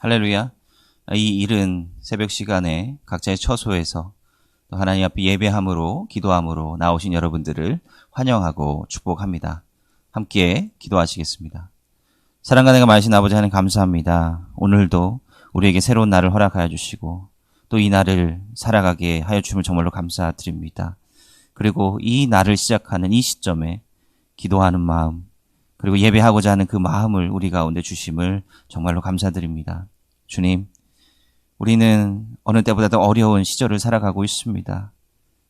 할렐루야. 이 이른 새벽 시간에 각자의 처소에서 또 하나님 앞에 예배함으로 기도함으로 나오신 여러분들을 환영하고 축복합니다. 함께 기도하시겠습니다. 사랑과 내가 많으신 아버지 하나님 감사합니다. 오늘도 우리에게 새로운 날을 허락하여 주시고 또 이 날을 살아가게 하여 주심을 정말로 감사드립니다. 그리고 이 날을 시작하는 이 시점에 기도하는 마음 그리고 예배하고자 하는 그 마음을 우리 가운데 주심을 정말로 감사드립니다. 주님, 우리는 어느 때보다도 어려운 시절을 살아가고 있습니다.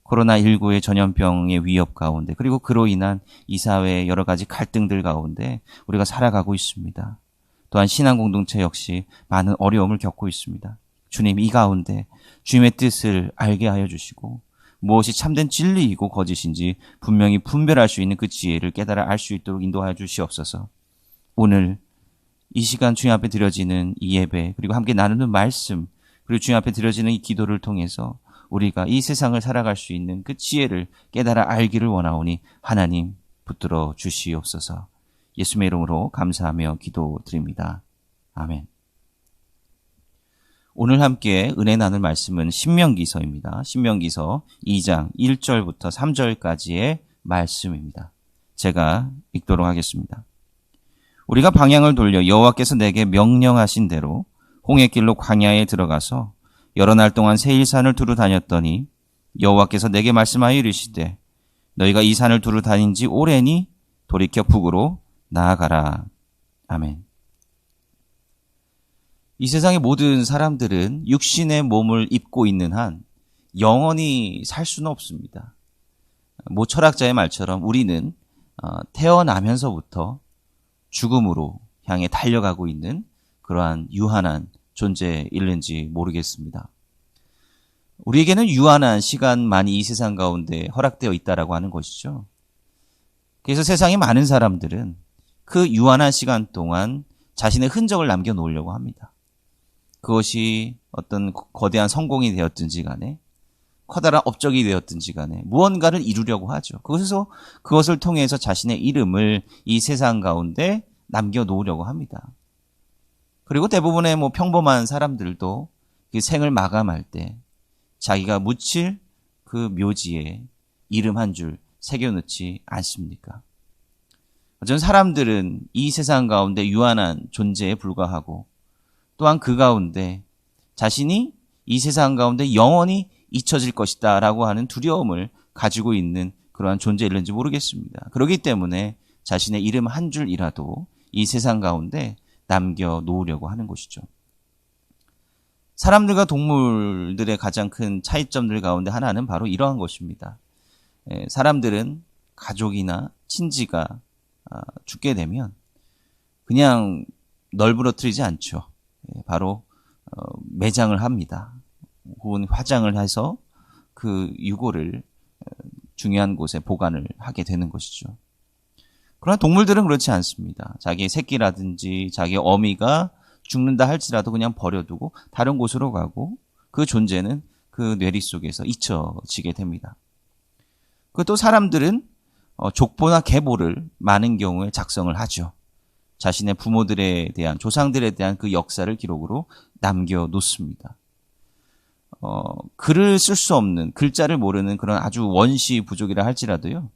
코로나19의 전염병의 위협 가운데 그리고 그로 인한 이 사회의 여러 가지 갈등들 가운데 우리가 살아가고 있습니다. 또한 신앙 공동체 역시 많은 어려움을 겪고 있습니다. 주님, 이 가운데 주님의 뜻을 알게 하여 주시고 무엇이 참된 진리이고 거짓인지 분명히 분별할 수 있는 그 지혜를 깨달아 알 수 있도록 인도하여 주시옵소서. 오늘 이 시간 주님 앞에 드려지는 이 예배 그리고 함께 나누는 말씀 그리고 주님 앞에 드려지는 이 기도를 통해서 우리가 이 세상을 살아갈 수 있는 그 지혜를 깨달아 알기를 원하오니 하나님 붙들어 주시옵소서. 예수님의 이름으로 감사하며 기도드립니다. 아멘. 오늘 함께 은혜 나눌 말씀은 신명기서입니다. 신명기서 2장 1절부터 3절까지의 말씀입니다. 제가 읽도록 하겠습니다. 우리가 방향을 돌려 여호와께서 내게 명령하신 대로 홍해길로 광야에 들어가서 여러 날 동안 세일산을 두루 다녔더니 여호와께서 내게 말씀하여 이르시되 너희가 이 산을 두루 다닌 지 오래니 돌이켜 북으로 나아가라. 아멘. 이 세상의 모든 사람들은 육신의 몸을 입고 있는 한 영원히 살 수는 없습니다. 모 철학자의 말처럼 우리는 태어나면서부터 죽음으로 향해 달려가고 있는 그러한 유한한 존재일는지 모르겠습니다. 우리에게는 유한한 시간만이 이 세상 가운데 허락되어 있다라고 하는 것이죠. 그래서 세상의 많은 사람들은 그 유한한 시간 동안 자신의 흔적을 남겨놓으려고 합니다. 그것이 어떤 거대한 성공이 되었든지 간에 커다란 업적이 되었든지 간에 무언가를 이루려고 하죠. 그것을 통해서 자신의 이름을 이 세상 가운데 남겨놓으려고 합니다. 그리고 대부분의 평범한 사람들도 그 생을 마감할 때 자기가 묻힐 그 묘지에 이름 한 줄 새겨놓지 않습니까? 어떤 사람들은 이 세상 가운데 유한한 존재에 불과하고 또한 그 가운데 자신이 이 세상 가운데 영원히 잊혀질 것이다 라고 하는 두려움을 가지고 있는 그러한 존재일는지 모르겠습니다. 그렇기 때문에 자신의 이름 한 줄이라도 이 세상 가운데 남겨놓으려고 하는 것이죠. 사람들과 동물들의 가장 큰 차이점들 가운데 하나는 바로 이러한 것입니다. 사람들은 가족이나 친지가 죽게 되면 그냥 널브러뜨리지 않죠. 바로 매장을 합니다. 혹은 화장을 해서 그 유골을 중요한 곳에 보관을 하게 되는 것이죠. 그러나 동물들은 그렇지 않습니다. 자기의 새끼라든지 자기의 어미가 죽는다 할지라도 그냥 버려두고 다른 곳으로 가고 그 존재는 그 뇌리 속에서 잊혀지게 됩니다. 또 사람들은 족보나 계보를 많은 경우에 작성을 하죠. 자신의 부모들에 대한 조상들에 대한 그 역사를 기록으로 남겨놓습니다. 글을 쓸 수 없는 글자를 모르는 그런 아주 원시 부족이라 할지라도요.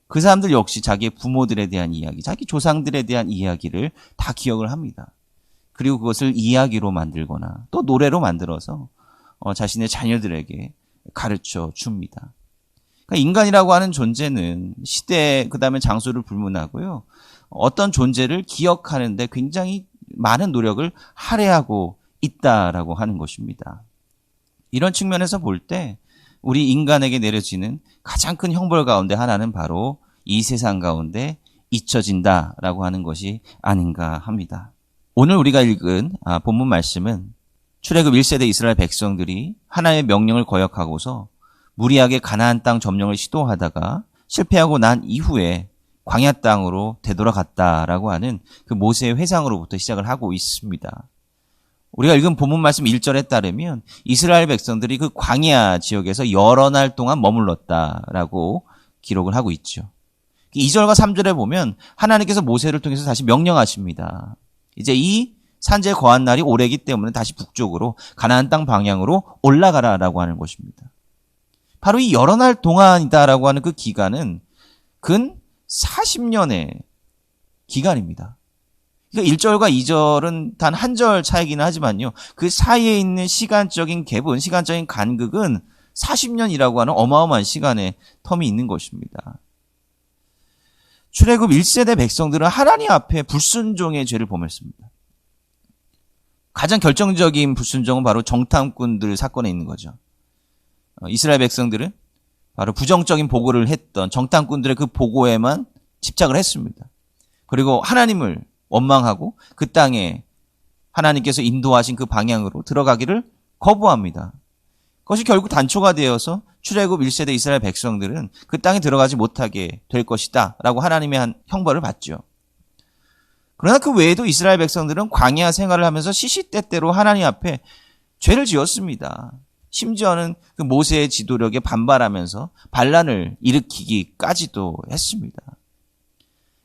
그 사람들 역시 자기의 부모들에 대한 이야기, 자기 조상들에 대한 이야기를 다 기억을 합니다. 그리고 그것을 이야기로 만들거나 또 노래로 만들어서 자신의 자녀들에게 가르쳐 줍니다. 그러니까 인간이라고 하는 존재는 시대 그다음에 장소를 불문하고요. 어떤 존재를 기억하는데 굉장히 많은 노력을 할애하고 있다라고 하는 것입니다. 이런 측면에서 볼 때 우리 인간에게 내려지는 가장 큰 형벌 가운데 하나는 바로 이 세상 가운데 잊혀진다라고 하는 것이 아닌가 합니다. 오늘 우리가 읽은 본문 말씀은 출애굽 1세대 이스라엘 백성들이 하나님의 명령을 거역하고서 무리하게 가나안 땅 점령을 시도하다가 실패하고 난 이후에 광야 땅으로 되돌아갔다라고 하는 그 모세의 회상으로부터 시작을 하고 있습니다. 우리가 읽은 본문 말씀 1절에 따르면 이스라엘 백성들이 그 광야 지역에서 여러 날 동안 머물렀다라고 기록을 하고 있죠. 2절과 3절에 보면 하나님께서 모세를 통해서 다시 명령하십니다. 이제 이 산지에 거한 날이 오래기 때문에 다시 북쪽으로 가나안 땅 방향으로 올라가라라고 하는 것입니다. 바로 이 여러 날 동안이다라고 하는 그 기간은 근 40년의 기간입니다. 그러니까 1절과 2절은 단 한 절 차이기는 하지만요. 그 사이에 있는 시간적인 갭은, 시간적인 간극은 40년이라고 하는 어마어마한 시간의 텀이 있는 것입니다. 출애굽 1세대 백성들은 하나님 앞에 불순종의 죄를 범했습니다. 가장 결정적인 불순종은 바로 정탐꾼들 사건에 있는 거죠. 이스라엘 백성들은 바로 부정적인 보고를 했던 정탐꾼들의 그 보고에만 집착을 했습니다. 그리고 하나님을 원망하고 그 땅에 하나님께서 인도하신 그 방향으로 들어가기를 거부합니다. 그것이 결국 단초가 되어서 출애굽 1세대 이스라엘 백성들은 그 땅에 들어가지 못하게 될 것이다 라고 하나님의 한 형벌을 받죠. 그러나 그 외에도 이스라엘 백성들은 광야 생활을 하면서 시시때때로 하나님 앞에 죄를 지었습니다. 심지어는 그 모세의 지도력에 반발하면서 반란을 일으키기까지도 했습니다.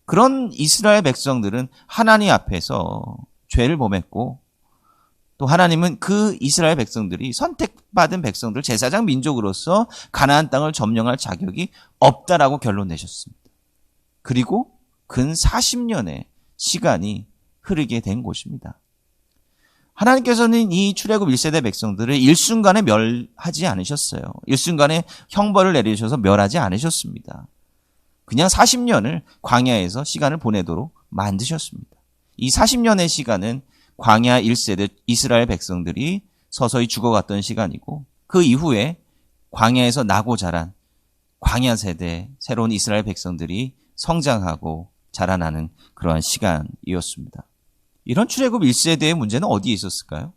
그런 이스라엘 백성들은 하나님 앞에서 죄를 범했고, 또 하나님은 그 이스라엘 백성들이 선택받은 백성들, 제사장 민족으로서 가나안 땅을 점령할 자격이 없다라고 결론 내셨습니다. 그리고 근 40년의 시간이 흐르게 된 것입니다. 하나님께서는 이 출애굽 1세대 백성들을 일순간에 멸하지 않으셨어요. 일순간에 형벌을 내리셔서 멸하지 않으셨습니다. 그냥 40년을 광야에서 시간을 보내도록 만드셨습니다. 이 40년의 시간은 광야 1세대 이스라엘 백성들이 서서히 죽어갔던 시간이고, 그 이후에 광야에서 나고 자란 광야 세대 새로운 이스라엘 백성들이 성장하고 자라나는 그러한 시간이었습니다. 이런 출애굽 1세대의 문제는 어디에 있었을까요?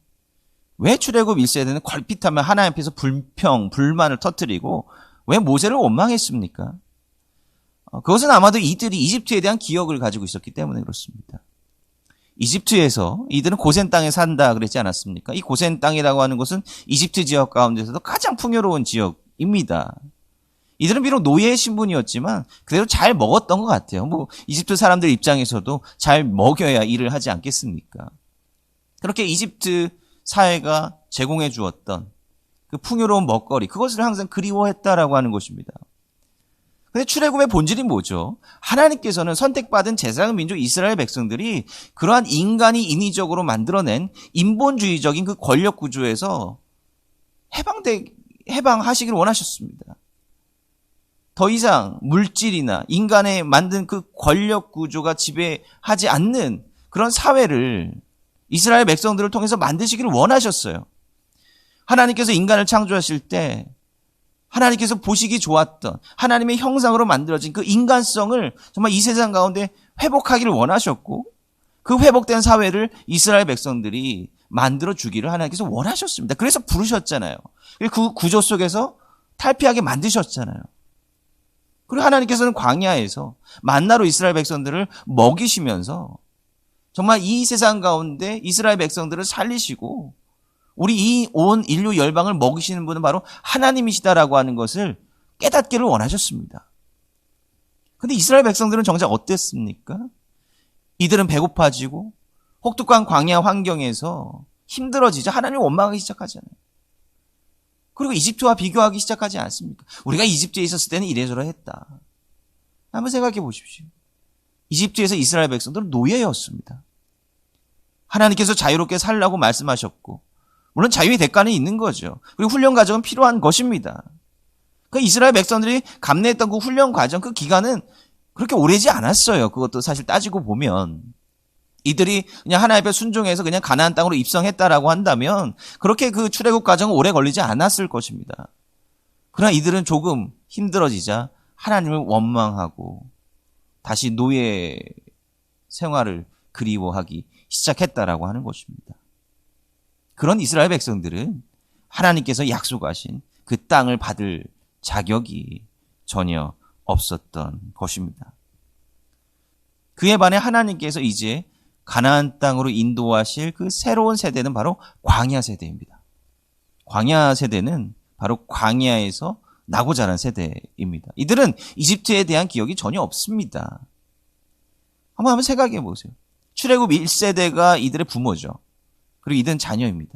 왜 출애굽 1세대는 걸핏하면 하나님 앞에서 불만을 터뜨리고 왜 모세를 원망했습니까? 그것은 아마도 이들이 이집트에 대한 기억을 가지고 있었기 때문에 그렇습니다. 이집트에서 이들은 고센 땅에 산다 그랬지 않았습니까? 이 고센 땅이라고 하는 것은 이집트 지역 가운데서도 가장 풍요로운 지역입니다. 이들은 비록 노예의 신분이었지만 그대로 잘 먹었던 것 같아요. 이집트 사람들 입장에서도 잘 먹여야 일을 하지 않겠습니까? 그렇게 이집트 사회가 제공해 주었던 그 풍요로운 먹거리, 그것을 항상 그리워했다라고 하는 것입니다. 근데 출애굽의 본질이 뭐죠? 하나님께서는 선택받은 제사장 민족 이스라엘 백성들이 그러한 인간이 인위적으로 만들어낸 인본주의적인 그 권력 구조에서 해방하시기를 원하셨습니다. 더 이상 물질이나 인간의 만든 그 권력 구조가 지배하지 않는 그런 사회를 이스라엘 백성들을 통해서 만드시기를 원하셨어요. 하나님께서 인간을 창조하실 때 하나님께서 보시기 좋았던 하나님의 형상으로 만들어진 그 인간성을 정말 이 세상 가운데 회복하기를 원하셨고, 그 회복된 사회를 이스라엘 백성들이 만들어 주기를 하나님께서 원하셨습니다. 그래서 부르셨잖아요. 그 구조 속에서 탈피하게 만드셨잖아요. 그리고 하나님께서는 광야에서 만나로 이스라엘 백성들을 먹이시면서 정말 이 세상 가운데 이스라엘 백성들을 살리시고, 우리 이 온 인류 열방을 먹이시는 분은 바로 하나님이시다라고 하는 것을 깨닫기를 원하셨습니다. 그런데 이스라엘 백성들은 정작 어땠습니까? 이들은 배고파지고 혹독한 광야 환경에서 힘들어지자 하나님을 원망하기 시작하잖아요. 그리고 이집트와 비교하기 시작하지 않습니까? 우리가 이집트에 있었을 때는 이래저래했다. 한번 생각해 보십시오. 이집트에서 이스라엘 백성들은 노예였습니다. 하나님께서 자유롭게 살라고 말씀하셨고, 물론 자유의 대가는 있는 거죠. 그리고 훈련 과정은 필요한 것입니다. 그 이스라엘 백성들이 감내했던 그 훈련 과정, 그 기간은 그렇게 오래지 않았어요. 그것도 사실 따지고 보면. 이들이 그냥 하나님 앞에 순종해서 그냥 가나안 땅으로 입성했다라고 한다면 그렇게 그 출애굽 과정은 오래 걸리지 않았을 것입니다. 그러나 이들은 조금 힘들어지자 하나님을 원망하고 다시 노예 생활을 그리워하기 시작했다라고 하는 것입니다. 그런 이스라엘 백성들은 하나님께서 약속하신 그 땅을 받을 자격이 전혀 없었던 것입니다. 그에 반해 하나님께서 이제 가나안 땅으로 인도하실 그 새로운 세대는 바로 광야 세대입니다. 광야 세대는 바로 광야에서 나고 자란 세대입니다. 이들은 이집트에 대한 기억이 전혀 없습니다. 한번 생각해 보세요. 출애굽 1세대가 이들의 부모죠. 그리고 이들은 자녀입니다.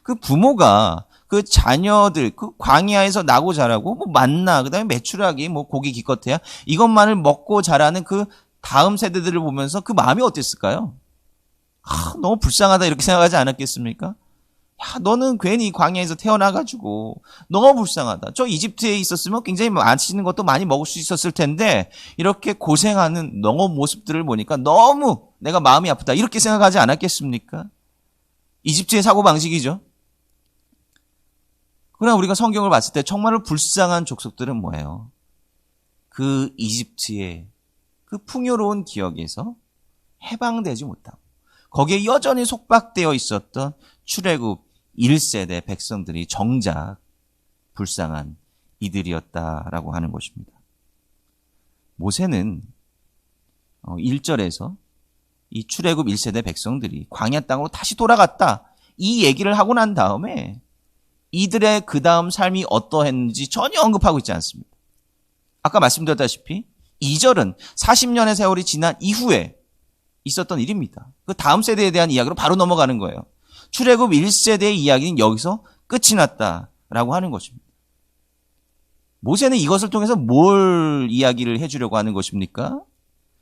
그 부모가 그 자녀들, 그 광야에서 나고 자라고, 뭐 만나, 그 다음에 메추라기, 뭐 고기 기껏해야 이것만을 먹고 자라는 그 다음 세대들을 보면서 그 마음이 어땠을까요? 너무 불쌍하다 이렇게 생각하지 않았겠습니까? 야, 너는 괜히 광야에서 태어나가지고 너무 불쌍하다. 저 이집트에 있었으면 굉장히 맛있는 것도 많이 먹을 수 있었을 텐데 이렇게 고생하는 너무 모습들을 보니까 너무 내가 마음이 아프다 이렇게 생각하지 않았겠습니까? 이집트의 사고방식이죠. 그러나 우리가 성경을 봤을 때 정말로 불쌍한 족속들은 뭐예요? 그 이집트의 그 풍요로운 기억에서 해방되지 못하고 거기에 여전히 속박되어 있었던 출애굽 1세대 백성들이 정작 불쌍한 이들이었다라고 하는 것입니다. 모세는 1절에서 이 출애굽 1세대 백성들이 광야 땅으로 다시 돌아갔다 이 얘기를 하고 난 다음에 이들의 그 다음 삶이 어떠했는지 전혀 언급하고 있지 않습니다. 아까 말씀드렸다시피 2절은 40년의 세월이 지난 이후에 있었던 일입니다. 그 다음 세대에 대한 이야기로 바로 넘어가는 거예요. 출애굽 1세대의 이야기는 여기서 끝이 났다라고 하는 것입니다. 모세는 이것을 통해서 뭘 이야기를 해주려고 하는 것입니까?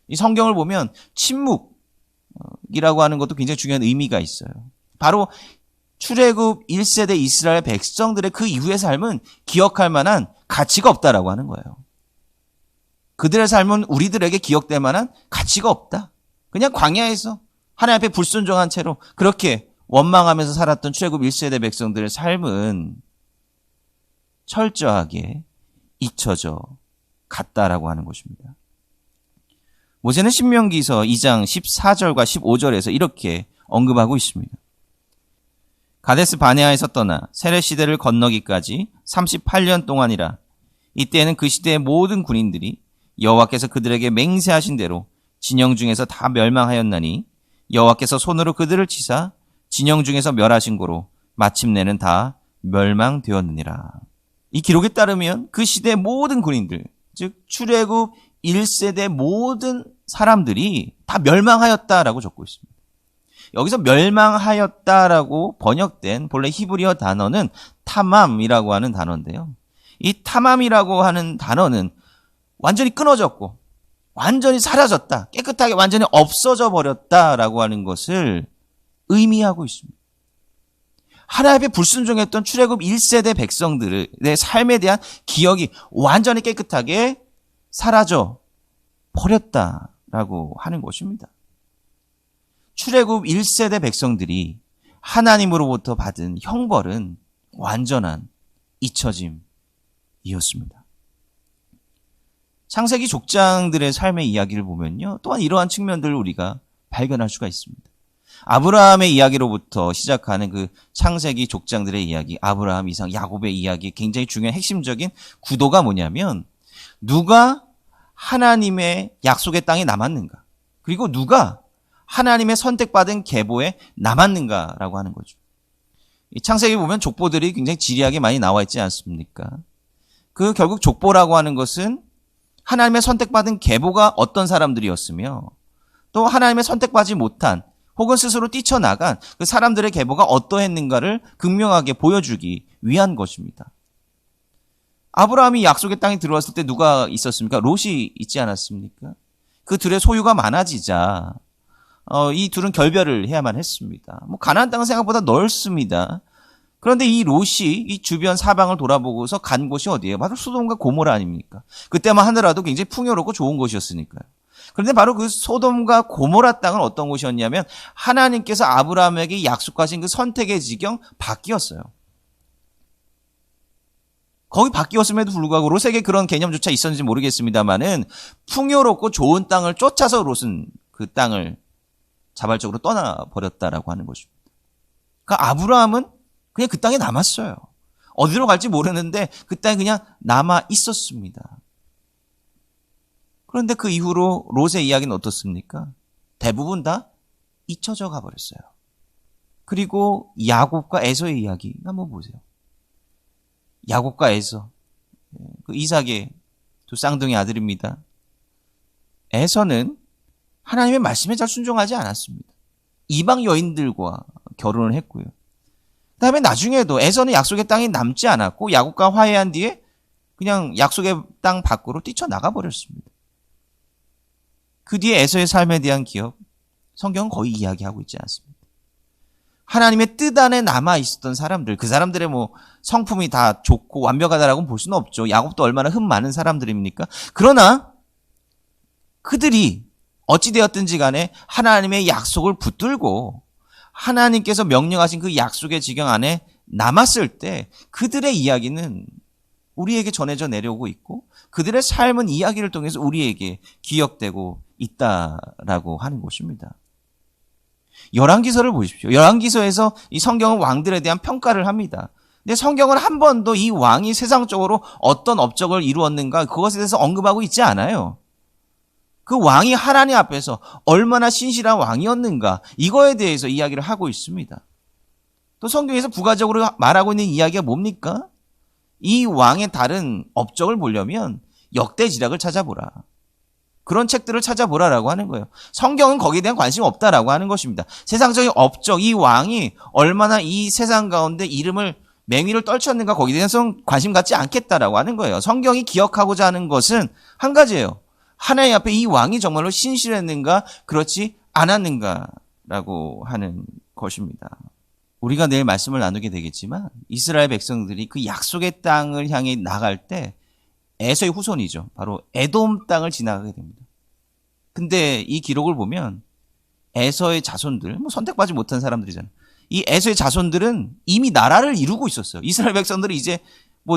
이 성경을 보면 침묵이라고 하는 것도 굉장히 중요한 의미가 있어요. 바로 출애굽 1세대 이스라엘 백성들의 그 이후의 삶은 기억할 만한 가치가 없다라고 하는 거예요. 그들의 삶은 우리들에게 기억될 만한 가치가 없다. 그냥 광야에서 하나님 앞에 불순종한 채로 그렇게 원망하면서 살았던 출애굽 1세대 백성들의 삶은 철저하게 잊혀져 갔다라고 하는 것입니다. 모세는 신명기서 2장 14절과 15절에서 이렇게 언급하고 있습니다. 가데스 바네아에서 떠나 세렛 시대를 건너기까지 38년 동안이라. 이때에는 그 시대의 모든 군인들이 여호와께서 그들에게 맹세하신 대로 진영 중에서 다 멸망하였나니 여호와께서 손으로 그들을 치사 진영 중에서 멸하신 고로 마침내는 다 멸망되었느니라. 이 기록에 따르면 그 시대의 모든 군인들, 즉 출애굽 1세대 모든 사람들이 다 멸망하였다라고 적고 있습니다. 여기서 멸망하였다라고 번역된 본래 히브리어 단어는 타맘이라고 하는 단어인데요. 이 타맘이라고 하는 단어는 완전히 끊어졌고 완전히 사라졌다, 깨끗하게 완전히 없어져 버렸다라고 하는 것을 의미하고 있습니다. 하나님 앞에 불순종했던 출애굽 1세대 백성들의 삶에 대한 기억이 완전히 깨끗하게 사라져 버렸다라고 하는 것입니다. 출애굽 1세대 백성들이 하나님으로부터 받은 형벌은 완전한 잊혀짐이었습니다. 창세기 족장들의 삶의 이야기를 보면요, 또한 이러한 측면들을 우리가 발견할 수가 있습니다. 아브라함의 이야기로부터 시작하는 그 창세기 족장들의 이야기, 아브라함, 이삭, 야곱의 이야기, 굉장히 중요한 핵심적인 구도가 뭐냐면 누가 하나님의 약속의 땅에 남았는가, 그리고 누가 하나님의 선택받은 계보에 남았는가라고 하는 거죠. 이 창세기 보면 족보들이 굉장히 지리하게 많이 나와 있지 않습니까? 그 결국 족보라고 하는 것은 하나님의 선택받은 계보가 어떤 사람들이었으며 또 하나님의 선택받지 못한 혹은 스스로 뛰쳐나간 그 사람들의 계보가 어떠했는가를 극명하게 보여주기 위한 것입니다. 아브라함이 약속의 땅에 들어왔을 때 누가 있었습니까? 롯이 있지 않았습니까? 그 둘의 소유가 많아지자 이 둘은 결별을 해야만 했습니다. 가나안 땅은 생각보다 넓습니다. 그런데 이 롯이 이 주변 사방을 돌아보고서 간 곳이 어디예요? 바로 소돔과 고모라 아닙니까? 그때만 하더라도 굉장히 풍요롭고 좋은 곳이었으니까요. 그런데 바로 그 소돔과 고모라 땅은 어떤 곳이었냐면 하나님께서 아브라함에게 약속하신 그 선택의 지경 밖이었어요. 거기 밖이었음에도 불구하고 롯에게 그런 개념조차 있었는지 모르겠습니다만은 풍요롭고 좋은 땅을 쫓아서 롯은 그 땅을 자발적으로 떠나버렸다라고 하는 것입니다. 그러니까 아브라함은 그냥 그 땅에 남았어요. 어디로 갈지 모르는데 그 땅에 그냥 남아 있었습니다. 그런데 그 이후로 롯의 이야기는 어떻습니까? 대부분 다 잊혀져 가버렸어요. 그리고 야곱과 에서의 이야기 한번 보세요. 야곱과 에서, 그 이삭의 두 쌍둥이 아들입니다. 에서는 하나님의 말씀에 잘 순종하지 않았습니다. 이방 여인들과 결혼을 했고요. 그 다음에 나중에도 에서는 약속의 땅이 남지 않았고 야곱과 화해한 뒤에 그냥 약속의 땅 밖으로 뛰쳐나가 버렸습니다. 그 뒤에 에서의 삶에 대한 기억, 성경은 거의 이야기하고 있지 않습니다. 하나님의 뜻 안에 남아 있었던 사람들, 그 사람들의 성품이 다 좋고 완벽하다라고는 볼 수는 없죠. 야곱도 얼마나 흠 많은 사람들입니까? 그러나 그들이 어찌되었든지 간에 하나님의 약속을 붙들고 하나님께서 명령하신 그 약속의 지경 안에 남았을 때 그들의 이야기는 우리에게 전해져 내려오고 있고 그들의 삶은 이야기를 통해서 우리에게 기억되고 있다라고 하는 것입니다. 열왕기서를 보십시오. 열왕기서에서 이 성경은 왕들에 대한 평가를 합니다. 근데 성경은 한 번도 이 왕이 세상적으로 어떤 업적을 이루었는가 그것에 대해서 언급하고 있지 않아요. 그 왕이 하나님 앞에서 얼마나 신실한 왕이었는가 이거에 대해서 이야기를 하고 있습니다. 또 성경에서 부가적으로 말하고 있는 이야기가 뭡니까? 이 왕의 다른 업적을 보려면 역대지략을 찾아보라. 그런 책들을 찾아보라라고 하는 거예요. 성경은 거기에 대한 관심이 없다라고 하는 것입니다. 세상적인 업적, 이 왕이 얼마나 이 세상 가운데 이름을 맹위를 떨쳤는가 거기에 대해서 관심 갖지 않겠다라고 하는 거예요. 성경이 기억하고자 하는 것은 한 가지예요. 하나님 앞에 이 왕이 정말로 신실했는가 그렇지 않았는가라고 하는 것입니다. 우리가 내일 말씀을 나누게 되겠지만 이스라엘 백성들이 그 약속의 땅을 향해 나갈 때 에서의 후손이죠. 바로 에돔 땅을 지나가게 됩니다. 근데 이 기록을 보면 에서의 자손들, 선택받지 못한 사람들이잖아요. 이 에서의 자손들은 이미 나라를 이루고 있었어요. 이스라엘 백성들이 이제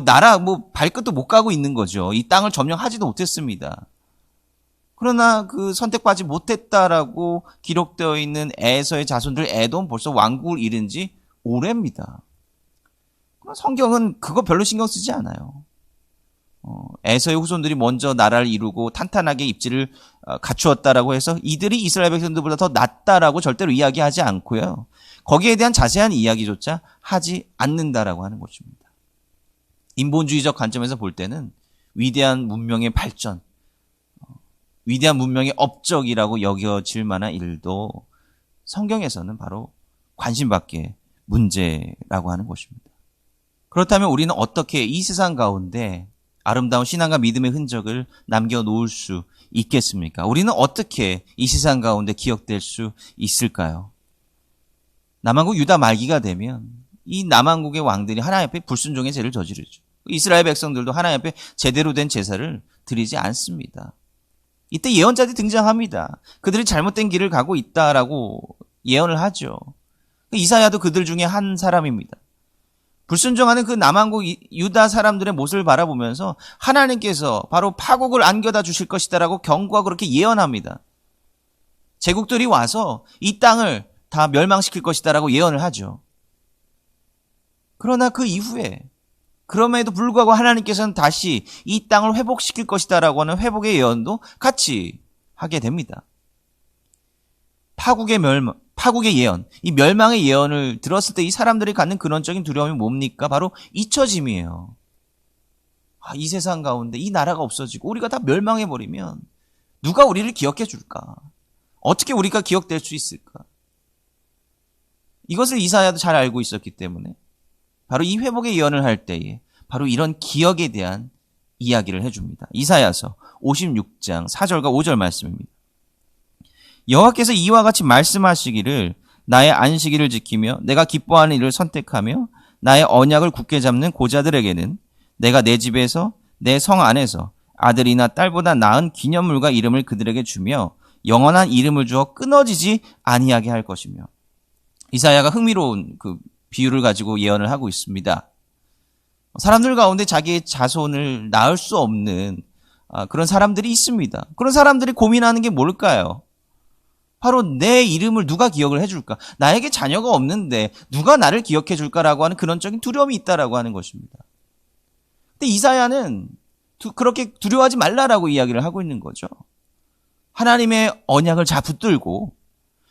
나라 발끝도 못 가고 있는 거죠. 이 땅을 점령하지도 못했습니다. 그러나 그 선택받지 못했다라고 기록되어 있는 에서의 자손들 에돔 벌써 왕국을 이룬 지 오래입니다. 성경은 그거 별로 신경 쓰지 않아요. 에서의 후손들이 먼저 나라를 이루고 탄탄하게 입지를 갖추었다라고 해서 이들이 이스라엘 백성들보다 더 낫다라고 절대로 이야기하지 않고요. 거기에 대한 자세한 이야기조차 하지 않는다라고 하는 것입니다. 인본주의적 관점에서 볼 때는 위대한 문명의 발전, 위대한 문명의 업적이라고 여겨질 만한 일도 성경에서는 바로 관심밖에 문제라고 하는 것입니다. 그렇다면 우리는 어떻게 이 세상 가운데 아름다운 신앙과 믿음의 흔적을 남겨놓을 수 있겠습니까? 우리는 어떻게 이 세상 가운데 기억될 수 있을까요? 남한국 유다 말기가 되면 이 남한국의 왕들이 하나님 앞에 불순종의 죄를 저지르죠. 이스라엘 백성들도 하나님 앞에 제대로 된 제사를 드리지 않습니다. 이때 예언자들이 등장합니다. 그들이 잘못된 길을 가고 있다라고 예언을 하죠. 이사야도 그들 중에 한 사람입니다. 불순종하는 그 남한국 유다 사람들의 모습을 바라보면서 하나님께서 바로 파국을 안겨다 주실 것이다라고 경고하고 그렇게 예언합니다. 제국들이 와서 이 땅을 다 멸망시킬 것이다라고 예언을 하죠. 그러나 그 이후에 그럼에도 불구하고 하나님께서는 다시 이 땅을 회복시킬 것이다라고 하는 회복의 예언도 같이 하게 됩니다. 파국의 예언, 이 멸망의 예언을 들었을 때 이 사람들이 갖는 근원적인 두려움이 뭡니까? 바로 잊혀짐이에요. 이 세상 가운데 이 나라가 없어지고 우리가 다 멸망해버리면 누가 우리를 기억해 줄까? 어떻게 우리가 기억될 수 있을까? 이것을 이사야도 잘 알고 있었기 때문에 바로 이 회복의 예언을 할 때에 바로 이런 기억에 대한 이야기를 해줍니다. 이사야서 56장 4절과 5절 말씀입니다. 여호와께서 이와 같이 말씀하시기를 나의 안식일을 지키며 내가 기뻐하는 일을 선택하며 나의 언약을 굳게 잡는 고자들에게는 내가 내 집에서 내 성 안에서 아들이나 딸보다 나은 기념물과 이름을 그들에게 주며 영원한 이름을 주어 끊어지지 아니하게 할 것이며. 이사야가 흥미로운 그 비유를 가지고 예언을 하고 있습니다. 사람들 가운데 자기의 자손을 낳을 수 없는 그런 사람들이 있습니다. 그런 사람들이 고민하는 게 뭘까요? 바로 내 이름을 누가 기억을 해줄까? 나에게 자녀가 없는데 누가 나를 기억해 줄까라고 하는 근원적인 두려움이 있다라고 하는 것입니다. 근데 이사야는 그렇게 두려워하지 말라라고 이야기를 하고 있는 거죠. 하나님의 언약을 잘 붙들고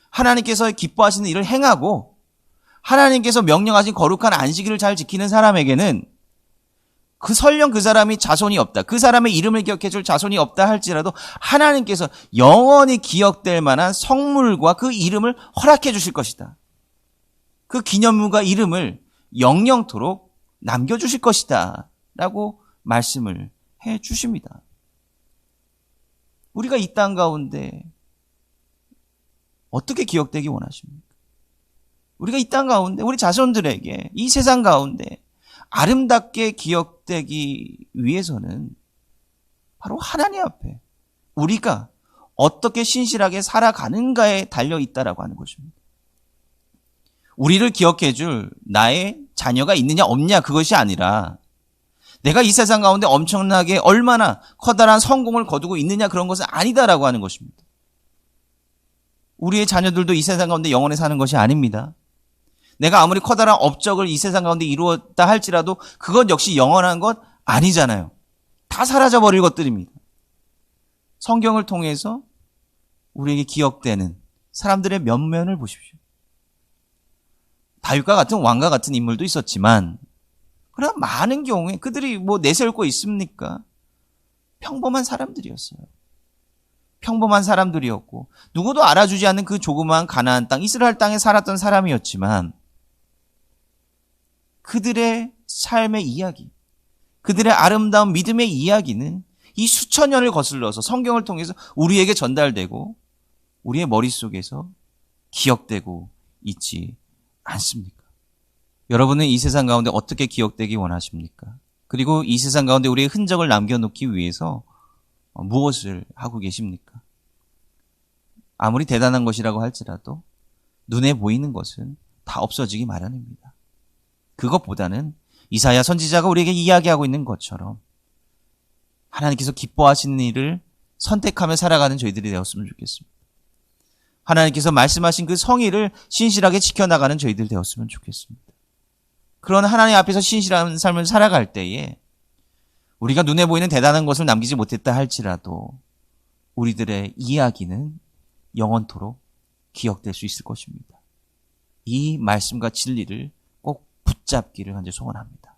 하나님께서 기뻐하시는 일을 행하고 하나님께서 명령하신 거룩한 안식일을 잘 지키는 사람에게는 설령 그 사람이 자손이 없다, 그 사람의 이름을 기억해 줄 자손이 없다 할지라도 하나님께서 영원히 기억될 만한 성물과 그 이름을 허락해 주실 것이다. 그 기념물과 이름을 영영토록 남겨주실 것이다 라고 말씀을 해 주십니다. 우리가 이 땅 가운데 어떻게 기억되기 원하십니까? 우리가 이 땅 가운데 우리 자손들에게 이 세상 가운데 아름답게 기억되기 위해서는 바로 하나님 앞에 우리가 어떻게 신실하게 살아가는가에 달려 있다라고 하는 것입니다. 우리를 기억해 줄 나의 자녀가 있느냐 없느냐 그것이 아니라 내가 이 세상 가운데 엄청나게 얼마나 커다란 성공을 거두고 있느냐 그런 것은 아니다라고 하는 것입니다. 우리의 자녀들도 이 세상 가운데 영원히 사는 것이 아닙니다. 내가 아무리 커다란 업적을 이 세상 가운데 이루었다 할지라도 그것 역시 영원한 것 아니잖아요. 다 사라져버릴 것들입니다. 성경을 통해서 우리에게 기억되는 사람들의 면면을 보십시오. 다윗과 같은 왕과 같은 인물도 있었지만 그러나 많은 경우에 그들이 내세울 거 있습니까? 평범한 사람들이었어요. 평범한 사람들이었고 누구도 알아주지 않는 그 조그마한 가나안 땅 이스라엘 땅에 살았던 사람이었지만 그들의 삶의 이야기, 그들의 아름다운 믿음의 이야기는 이 수천 년을 거슬러서 성경을 통해서 우리에게 전달되고 우리의 머릿속에서 기억되고 있지 않습니까? 여러분은 이 세상 가운데 어떻게 기억되기 원하십니까? 그리고 이 세상 가운데 우리의 흔적을 남겨놓기 위해서 무엇을 하고 계십니까? 아무리 대단한 것이라고 할지라도 눈에 보이는 것은 다 없어지기 마련입니다. 그것보다는 이사야 선지자가 우리에게 이야기하고 있는 것처럼 하나님께서 기뻐하시는 일을 선택하며 살아가는 저희들이 되었으면 좋겠습니다. 하나님께서 말씀하신 그 성의를 신실하게 지켜나가는 저희들 되었으면 좋겠습니다. 그런 하나님 앞에서 신실한 삶을 살아갈 때에 우리가 눈에 보이는 대단한 것을 남기지 못했다 할지라도 우리들의 이야기는 영원토록 기억될 수 있을 것입니다. 이 말씀과 진리를 꼭 붙잡기를 간절히 소원합니다.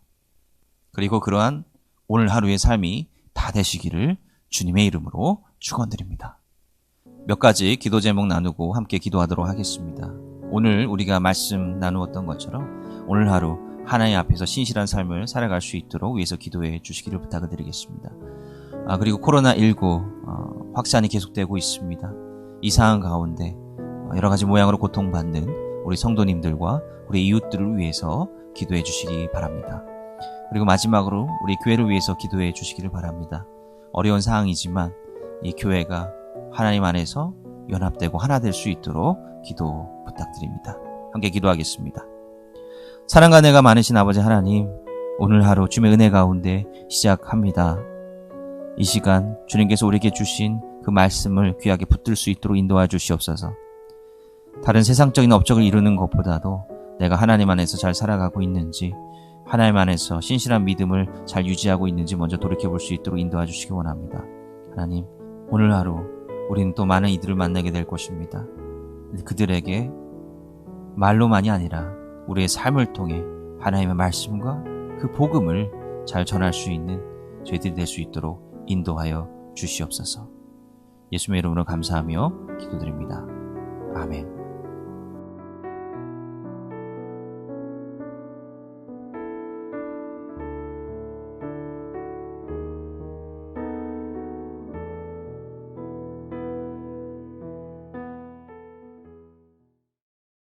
그리고 그러한 오늘 하루의 삶이 다 되시기를 주님의 이름으로 축원드립니다. 몇 가지 기도 제목 나누고 함께 기도하도록 하겠습니다. 오늘 우리가 말씀 나누었던 것처럼 오늘 하루 하나님 앞에서 신실한 삶을 살아갈 수 있도록 위해서 기도해 주시기를 부탁을 드리겠습니다. 그리고 코로나19 확산이 계속되고 있습니다. 이 상황 가운데 여러 가지 모양으로 고통받는 우리 성도님들과 우리 이웃들을 위해서 기도해 주시기 바랍니다. 그리고 마지막으로 우리 교회를 위해서 기도해 주시기를 바랍니다. 어려운 상황이지만 이 교회가 하나님 안에서 연합되고 하나 될 수 있도록 기도 부탁드립니다. 함께 기도하겠습니다. 사랑과 은혜가 많으신 아버지 하나님, 오늘 하루 주님의 은혜 가운데 시작합니다. 이 시간 주님께서 우리에게 주신 그 말씀을 귀하게 붙들 수 있도록 인도하여 주시옵소서. 다른 세상적인 업적을 이루는 것보다도 내가 하나님 안에서 잘 살아가고 있는지, 하나님 안에서 신실한 믿음을 잘 유지하고 있는지 먼저 돌이켜볼 수 있도록 인도하여 주시기 원합니다. 하나님, 오늘 하루 우리는 또 많은 이들을 만나게 될 것입니다. 그들에게 말로만이 아니라 우리의 삶을 통해 하나님의 말씀과 그 복음을 잘 전할 수 있는 저희들이 될 수 있도록 인도하여 주시옵소서. 예수님의 이름으로 감사하며 기도드립니다. 아멘.